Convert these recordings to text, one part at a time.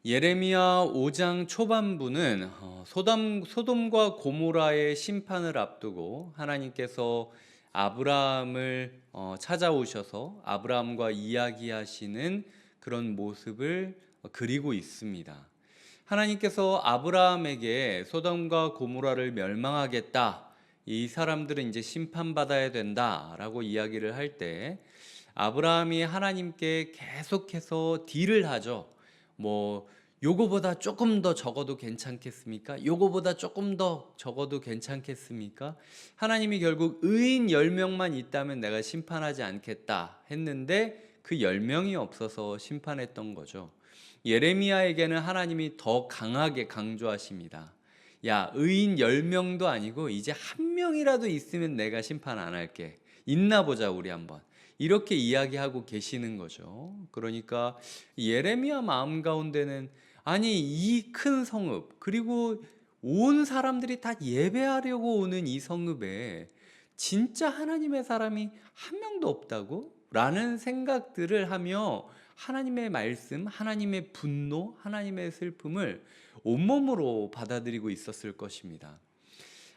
예레미야 5장 초반부는 소돔과 고모라의 심판을 앞두고 하나님께서 아브라함을 찾아오셔서 아브라함과 이야기하시는 그런 모습을 그리고 있습니다. 하나님께서 아브라함에게 소돔과 고모라를 멸망하겠다, 이 사람들은 이제 심판받아야 된다라고 이야기를 할 때 아브라함이 하나님께 계속해서 딜을 하죠. 뭐 요거보다 조금 더 적어도 괜찮겠습니까? 요거보다 조금 더 적어도 괜찮겠습니까? 하나님이 결국 의인 10명만 있다면 내가 심판하지 않겠다 했는데 그 10명이 없어서 심판했던 거죠. 예레미야에게는 하나님이 더 강하게 강조하십니다. 야, 의인 10명도 아니고 이제 한 명이라도 있으면 내가 심판 안 할게. 있나 보자 우리 한번. 이렇게 이야기하고 계시는 거죠. 그러니까 예레미야 마음 가운데는 아니 이 큰 성읍, 그리고 온 사람들이 다 예배하려고 오는 이 성읍에 진짜 하나님의 사람이 한 명도 없다고? 라는 생각들을 하며 하나님의 말씀, 하나님의 분노, 하나님의 슬픔을 온몸으로 받아들이고 있었을 것입니다.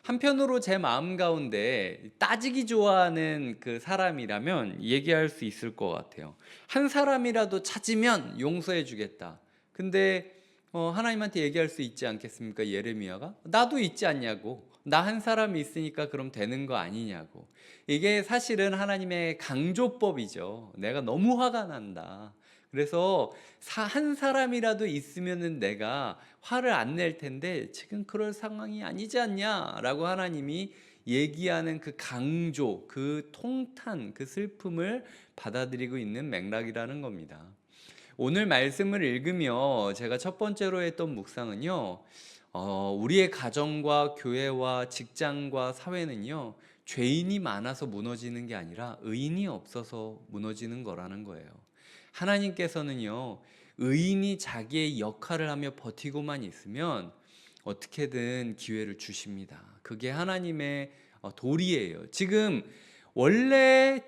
한편으로 제 마음 가운데 따지기 좋아하는 그 사람이라면 얘기할 수 있을 것 같아요. 한 사람이라도 찾으면 용서해 주겠다. 근데 하나님한테 얘기할 수 있지 않겠습니까? 예레미야가 나도 있지 않냐고, 나 한 사람이 있으니까 그럼 되는 거 아니냐고. 이게 사실은 하나님의 강조법이죠. 내가 너무 화가 난다, 그래서 한 사람이라도 있으면은 내가 화를 안 낼 텐데 지금 그럴 상황이 아니지 않냐라고 하나님이 얘기하는 그 강조, 그 통탄, 그 슬픔을 받아들이고 있는 맥락이라는 겁니다. 오늘 말씀을 읽으며 제가 첫 번째로 했던 묵상은요, 우리의 가정과 교회와 직장과 사회는요, 죄인이 많아서 무너지는 게 아니라 의인이 없어서 무너지는 거라는 거예요. 하나님께서는요, 의인이 자기의 역할을 하며 버티고만 있으면 어떻게든 기회를 주십니다. 그게 하나님의 도리예요. 원래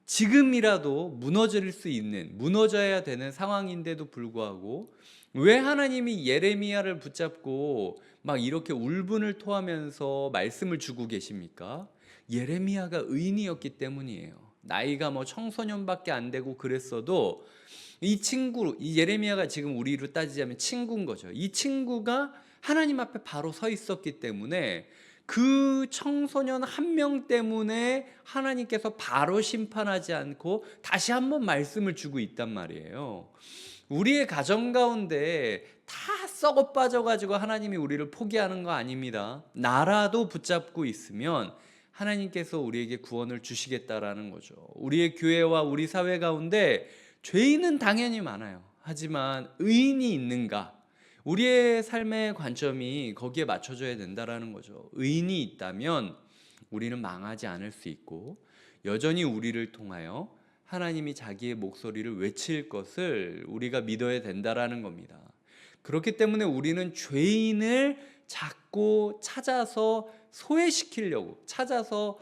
지금이라도 무너질 수 있는, 무너져야 되는 상황인데도 불구하고 왜 하나님이 예레미야를 붙잡고 막 이렇게 울분을 토하면서 말씀을 주고 계십니까? 예레미야가 의인이었기 때문이에요. 나이가 뭐 청소년밖에 안 되고 그랬어도 이 예레미야가 지금 우리로 따지자면 친구인 거죠. 이 친구가 하나님 앞에 바로 서 있었기 때문에 그 청소년 한 명 때문에 하나님께서 바로 심판하지 않고 다시 한번 말씀을 주고 있단 말이에요. 우리의 가정 가운데 다 썩어 빠져가지고 하나님이 우리를 포기하는 거 아닙니다. 나라도 붙잡고 있으면 하나님께서 우리에게 구원을 주시겠다라는 거죠. 우리의 교회와 우리 사회 가운데 죄인은 당연히 많아요. 하지만 의인이 있는가? 우리의 삶의 관점이 거기에 맞춰져야 된다라는 거죠. 의인이 있다면 우리는 망하지 않을 수 있고 여전히 우리를 통하여 하나님이 자기의 목소리를 외칠 것을 우리가 믿어야 된다라는 겁니다. 그렇기 때문에 우리는 죄인을 자꾸 찾아서 소외시키려고, 찾아서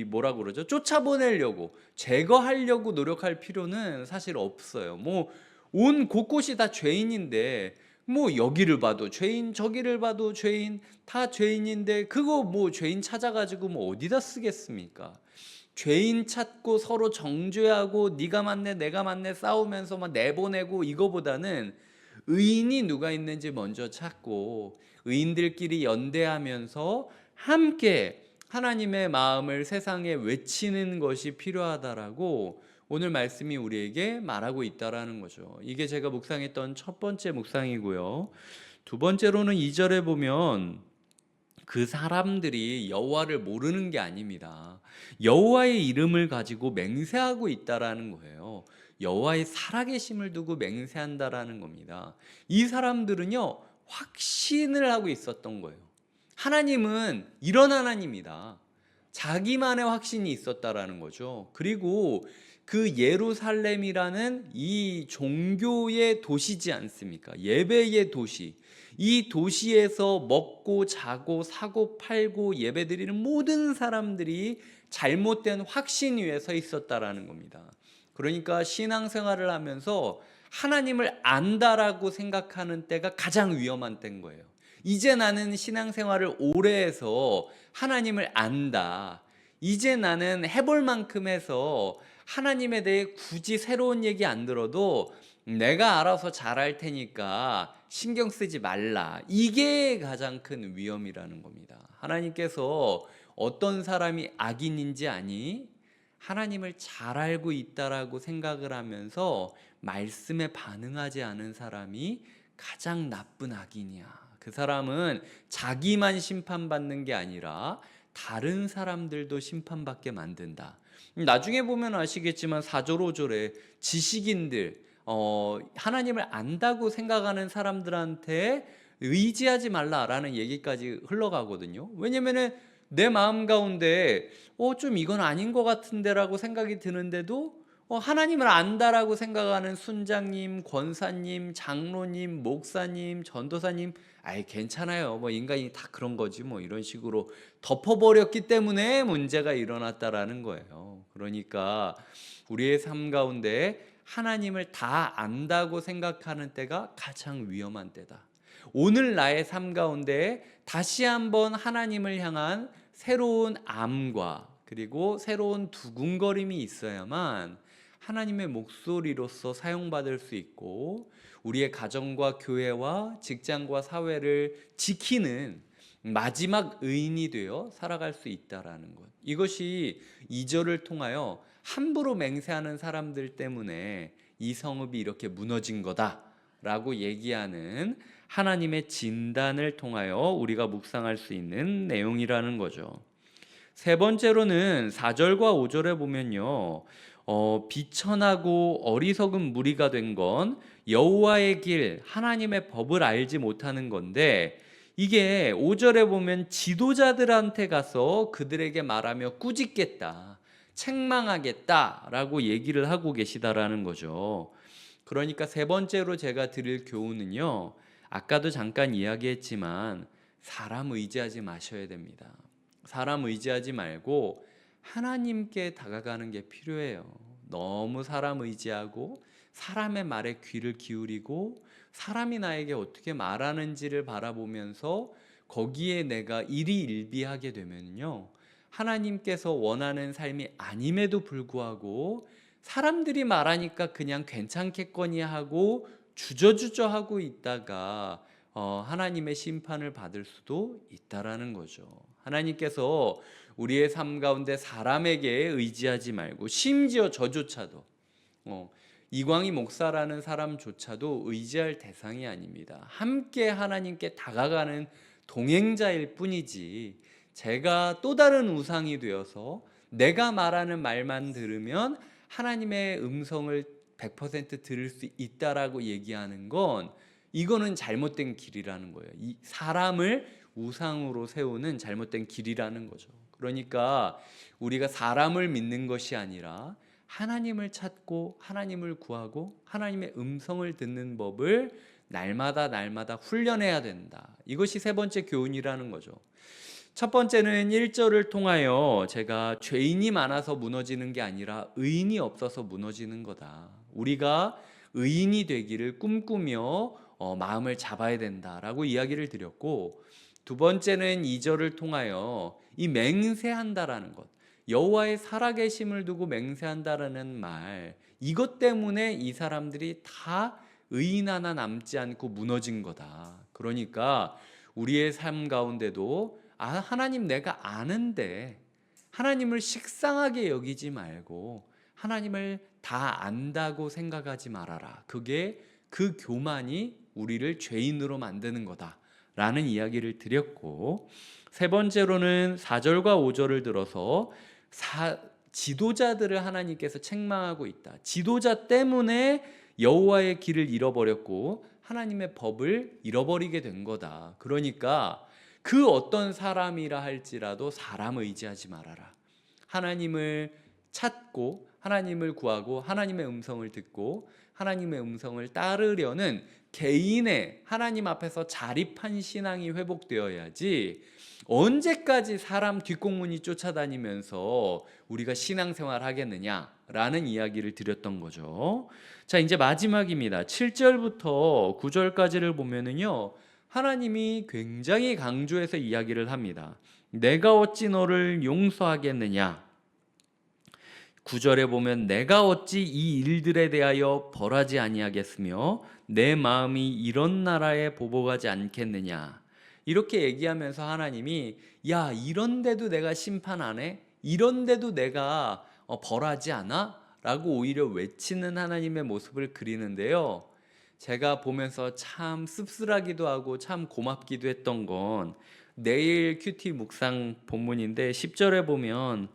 뭐라 그러죠? 쫓아보내려고, 제거하려고 노력할 필요는 사실 없어요. 온 곳곳이 다 죄인인데, 여기를 봐도 죄인, 저기를 봐도 죄인, 다 죄인인데, 그거 죄인 찾아가지고 어디다 쓰겠습니까? 죄인 찾고 서로 정죄하고 네가 맞네 내가 맞네 싸우면서 막 내보내고, 이거보다는 의인이 누가 있는지 먼저 찾고 의인들끼리 연대하면서 함께 하나님의 마음을 세상에 외치는 것이 필요하다라고 오늘 말씀이 우리에게 말하고 있다라는 거죠. 이게 제가 묵상했던 첫 번째 묵상이고요. 두 번째로는 2절에 보면 그 사람들이 여호와를 모르는 게 아닙니다. 여호와의 이름을 가지고 맹세하고 있다라는 거예요. 여호와의 살아계심을 두고 맹세한다라는 겁니다. 이 사람들은요, 확신을 하고 있었던 거예요. 하나님은 이런 하나님이다. 자기만의 확신이 있었다라는 거죠. 그리고 그 예루살렘이라는 이 종교의 도시지 않습니까? 예배의 도시. 이 도시에서 먹고 자고 사고 팔고 예배드리는 모든 사람들이 잘못된 확신 위에 서 있었다라는 겁니다. 그러니까 신앙생활을 하면서 하나님을 안다라고 생각하는 때가 가장 위험한 때인 거예요. 이제 나는 신앙생활을 오래 해서 하나님을 안다. 이제 나는 해볼 만큼 해서 하나님에 대해 굳이 새로운 얘기 안 들어도 내가 알아서 잘할 테니까 신경 쓰지 말라. 이게 가장 큰 위험이라는 겁니다. 하나님께서 어떤 사람이 악인인지 아니? 하나님을 잘 알고 있다라고 생각을 하면서 말씀에 반응하지 않은 사람이 가장 나쁜 악인이야. 그 사람은 자기만 심판받는 게 아니라 다른 사람들도 심판받게 만든다. 나중에 보면 아시겠지만 4절 5절에 지식인들, 하나님을 안다고 생각하는 사람들한테 의지하지 말라라는 얘기까지 흘러가거든요. 왜냐면은 내 마음 가운데 좀 이건 아닌 것 같은데라고 생각이 드는데도 하나님을 안다라고 생각하는 순장님, 권사님, 장로님, 목사님, 전도사님, 아이 괜찮아요. 뭐 인간이 다 그런 거지 뭐 이런 식으로 덮어버렸기 때문에 문제가 일어났다라는 거예요. 그러니까 우리의 삶 가운데 하나님을 다 안다고 생각하는 때가 가장 위험한 때다. 오늘 나의 삶 가운데 다시 한번 하나님을 향한 새로운 암과 그리고 새로운 두근거림이 있어야만 하나님의 목소리로서 사용받을 수 있고 우리의 가정과 교회와 직장과 사회를 지키는 마지막 의인이 되어 살아갈 수 있다라는 것. 이것이 2절을 통하여 함부로 맹세하는 사람들 때문에 이 성읍이 이렇게 무너진 거다라고 얘기하는 하나님의 진단을 통하여 우리가 묵상할 수 있는 내용이라는 거죠. 세 번째로는 4절과 5절에 보면요. 비천하고 어리석은 무리가 된 건 여호와의 길, 하나님의 법을 알지 못하는 건데 이게 5절에 보면 지도자들한테 가서 그들에게 말하며 꾸짖겠다, 책망하겠다라고 얘기를 하고 계시다라는 거죠. 그러니까 세 번째로 제가 드릴 교훈은요. 아까도 잠깐 이야기했지만 사람 의지하지 마셔야 됩니다. 사람 의지하지 말고 하나님께 다가가는 게 필요해요. 너무 사람 의지하고 사람의 말에 귀를 기울이고 사람이 나에게 어떻게 말하는지를 바라보면서 거기에 내가 일희일비하게 되면요. 하나님께서 원하는 삶이 아님에도 불구하고 사람들이 말하니까 그냥 괜찮겠거니 하고 주저주저 하고 있다가 하나님의 심판을 받을 수도 있다라는 거죠. 하나님께서 우리의 삶 가운데 사람에게 의지하지 말고 심지어 저조차도 이광희 목사라는 사람조차도 의지할 대상이 아닙니다. 함께 하나님께 다가가는 동행자일 뿐이지 제가 또 다른 우상이 되어서 내가 말하는 말만 들으면 하나님의 음성을 100% 들을 수 있다라고 얘기하는 건 이거는 잘못된 길이라는 거예요. 이 사람을 우상으로 세우는 잘못된 길이라는 거죠. 그러니까 우리가 사람을 믿는 것이 아니라 하나님을 찾고 하나님을 구하고 하나님의 음성을 듣는 법을 날마다 훈련해야 된다. 이것이 세 번째 교훈이라는 거죠. 첫 번째는 1절을 통하여 제가 죄인이 많아서 무너지는 게 아니라 의인이 없어서 무너지는 거다. 우리가 의인이 되기를 꿈꾸며 마음을 잡아야 된다라고 이야기를 드렸고, 두 번째는 2절을 통하여 이 맹세한다라는 것, 여호와의 살아계심을 두고 맹세한다라는 말, 이것 때문에 이 사람들이 다 의인 하나 남지 않고 무너진 거다. 그러니까 우리의 삶 가운데도 하나님 내가 아는데 하나님을 식상하게 여기지 말고 하나님을 다 안다고 생각하지 말아라. 그게 그 교만이 우리를 죄인으로 만드는 거다라는 이야기를 드렸고, 세 번째로는 4절과 5절을 들어서 지도자들을 하나님께서 책망하고 있다. 지도자 때문에 여호와의 길을 잃어버렸고 하나님의 법을 잃어버리게 된 거다. 그러니까 그 어떤 사람이라 할지라도 사람 의지하지 말아라. 하나님을 찾고 하나님을 구하고 하나님의 음성을 듣고 하나님의 음성을 따르려는 개인의 하나님 앞에서 자립한 신앙이 회복되어야지 언제까지 사람 뒷공문이 쫓아다니면서 우리가 신앙생활 하겠느냐라는 이야기를 드렸던 거죠. 자, 이제 마지막입니다. 7절부터 9절까지를 보면은요, 하나님이 굉장히 강조해서 이야기를 합니다. 내가 어찌 너를 용서하겠느냐. 9절에 보면 내가 어찌 이 일들에 대하여 벌하지 아니하겠으며 내 마음이 이런 나라에 보복하지 않겠느냐. 이렇게 얘기하면서 하나님이 야, 이런데도 내가 심판 안 해? 이런데도 내가 벌하지 않아? 라고 오히려 외치는 하나님의 모습을 그리는데요. 제가 보면서 참 씁쓸하기도 하고 참 고맙기도 했던 건 내일 큐티 묵상 본문인데 10절에 보면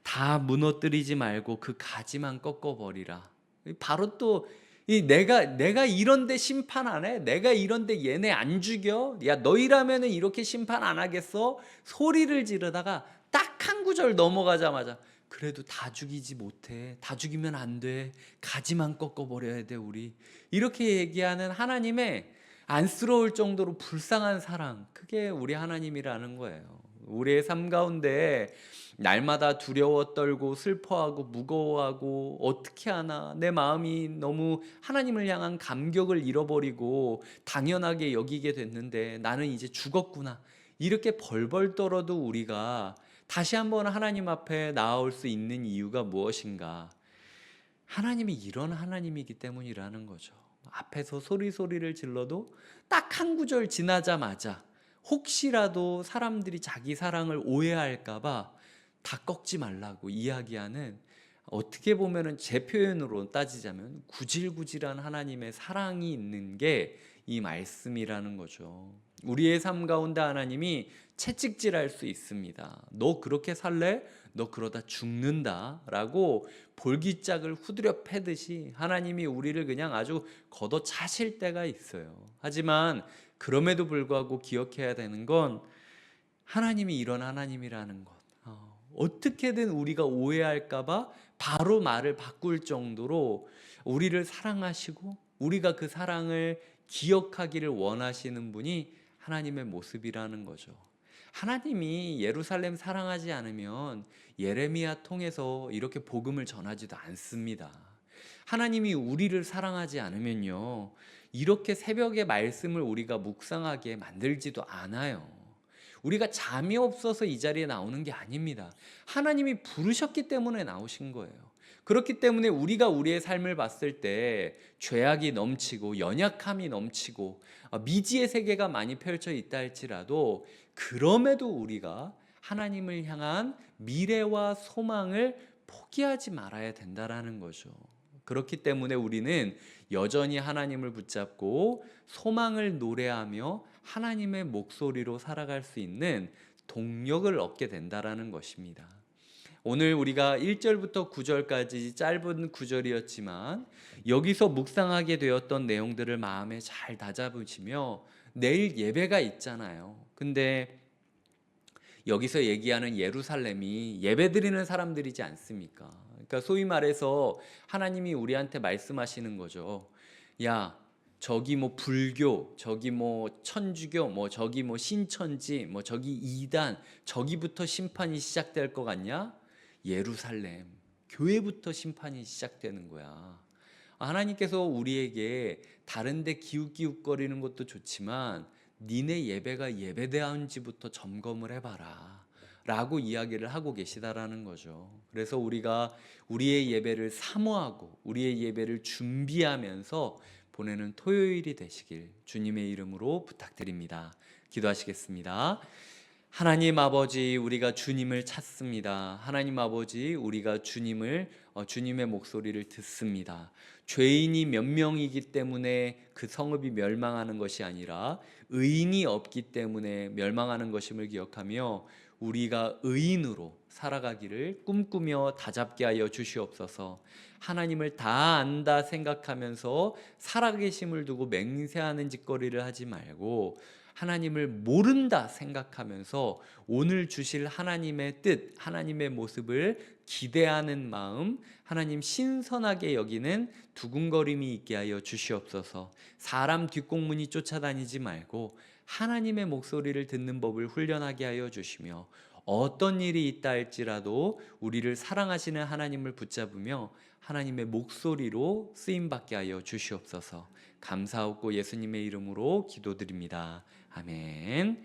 다 무너뜨리지 말고 그 가지만 꺾어버리라. 바로 또 이 내가 이런데 심판 안 해? 내가 이런데 얘네 안 죽여? 야, 너희라면은 이렇게 심판 안 하겠어? 소리를 지르다가 딱 한 구절 넘어가자마자 그래도 다 죽이지 못해. 다 죽이면 안 돼. 가지만 꺾어버려야 돼, 우리. 이렇게 얘기하는 하나님의 안쓰러울 정도로 불쌍한 사랑, 그게 우리 하나님이라는 거예요. 우리의 삶 가운데 날마다 두려워 떨고 슬퍼하고 무거워하고 어떻게 하나, 내 마음이 너무 하나님을 향한 감격을 잃어버리고 당연하게 여기게 됐는데 나는 이제 죽었구나, 이렇게 벌벌 떨어도 우리가 다시 한번 하나님 앞에 나아올 수 있는 이유가 무엇인가? 하나님이 이런 하나님이기 때문이라는 거죠. 앞에서 소리를 질러도 딱 한 구절 지나자마자 혹시라도 사람들이 자기 사랑을 오해할까봐 다 꺾지 말라고 이야기하는, 어떻게 보면은 제 표현으로 따지자면 구질구질한 하나님의 사랑이 있는 게 이 말씀이라는 거죠. 우리의 삶 가운데 하나님이 채찍질할 수 있습니다. 너 그렇게 살래? 너 그러다 죽는다 라고 볼기짝을 후드려 패듯이 하나님이 우리를 그냥 아주 걷어차실 때가 있어요. 하지만 그럼에도 불구하고 기억해야 되는 건 하나님이 이런 하나님이라는 것. 어떻게든 우리가 오해할까봐 바로 말을 바꿀 정도로 우리를 사랑하시고 우리가 그 사랑을 기억하기를 원하시는 분이 하나님의 모습이라는 거죠. 하나님이 예루살렘 사랑하지 않으면 예레미야 통해서 이렇게 복음을 전하지도 않습니다. 하나님이 우리를 사랑하지 않으면요, 이렇게 새벽에 말씀을 우리가 묵상하게 만들지도 않아요. 우리가 잠이 없어서 이 자리에 나오는 게 아닙니다. 하나님이 부르셨기 때문에 나오신 거예요. 그렇기 때문에 우리가 우리의 삶을 봤을 때 죄악이 넘치고 연약함이 넘치고 미지의 세계가 많이 펼쳐 있다 할지라도 그럼에도 우리가 하나님을 향한 미래와 소망을 포기하지 말아야 된다라는 거죠. 그렇기 때문에 우리는 여전히 하나님을 붙잡고 소망을 노래하며 하나님의 목소리로 살아갈 수 있는 동력을 얻게 된다라는 것입니다. 오늘 우리가 1절부터 9절까지 짧은 구절이었지만 여기서 묵상하게 되었던 내용들을 마음에 잘 다잡으시며 내일 예배가 있잖아요. 근데 여기서 얘기하는 예루살렘이 예배드리는 사람들이지 않습니까? 그러니까 소위 말해서 하나님이 우리한테 말씀하시는 거죠. 야, 저기 뭐 불교, 저기 뭐 천주교, 뭐 저기 뭐 신천지, 뭐 저기 이단, 저기부터 심판이 시작될 것 같냐? 예루살렘, 교회부터 심판이 시작되는 거야. 하나님께서 우리에게 다른데 기웃기웃거리는 것도 좋지만 니네 예배가 예배대한지부터 점검을 해봐라 라고 이야기를 하고 계시다라는 거죠. 그래서 우리가 우리의 예배를 사모하고 우리의 예배를 준비하면서 보내는 토요일이 되시길 주님의 이름으로 부탁드립니다. 기도하시겠습니다. 하나님 아버지, 우리가 주님을 찾습니다. 하나님 아버지, 우리가 주님의 목소리를 듣습니다. 죄인이 몇 명이기 때문에 그 성읍이 멸망하는 것이 아니라 의인이 없기 때문에 멸망하는 것임을 기억하며 우리가 의인으로 살아가기를 꿈꾸며 다잡게 하여 주시옵소서. 하나님을 다 안다 생각하면서 살아계심을 두고 맹세하는 짓거리를 하지 말고 하나님을 모른다 생각하면서 오늘 주실 하나님의 뜻, 하나님의 모습을 기대하는 마음, 하나님 신선하게 여기는 두근거림이 있게 하여 주시옵소서. 사람 뒷공문이 쫓아다니지 말고 하나님의 목소리를 듣는 법을 훈련하게 하여 주시며, 어떤 일이 있다 할지라도 우리를 사랑하시는 하나님을 붙잡으며 하나님의 목소리로 쓰임받게 하여 주시옵소서. 감사하고 예수님의 이름으로 기도드립니다. 아멘.